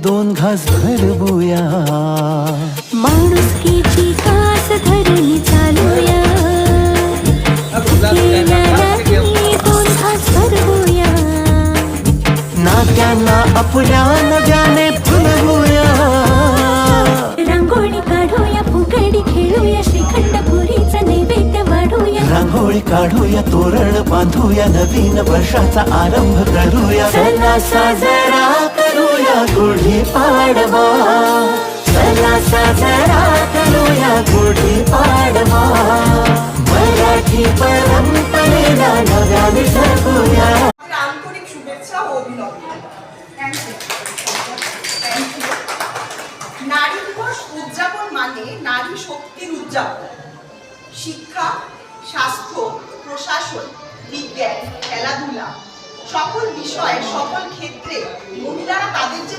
दोन घास भरवूया, माणुसकीची कास धरून चालूया, भुकेला नाही दोन घास भरवूया, नात्यांना आपल्या नव्याने फुलवूया, रांगोळी काढूया, फुगडी खेळूया, श्रीखंड पुरीचा नैवेद्य वाढूया, रांगोळी काढूया, तोरण बांधूया, नवीन वर्षाचा आरंभ करूया, चला साजरा करूया गुढी पाडवा, चला साजरा करूया गुढी पाडवा, मराठी परंपरेला नव्याने जगूया। আন্তরিক শুভেচ্ছা ও অভিনন্দন। নারী দিবস উদযাপন মানে নারী শক্তির উদযাপন। শিক্ষা, স্বাস্থ্য, প্রশাসন, বিজ্ঞান, খেলাধুলা সকল বিষয়ে সকল ক্ষেত্রে মহিলারা তাদের যে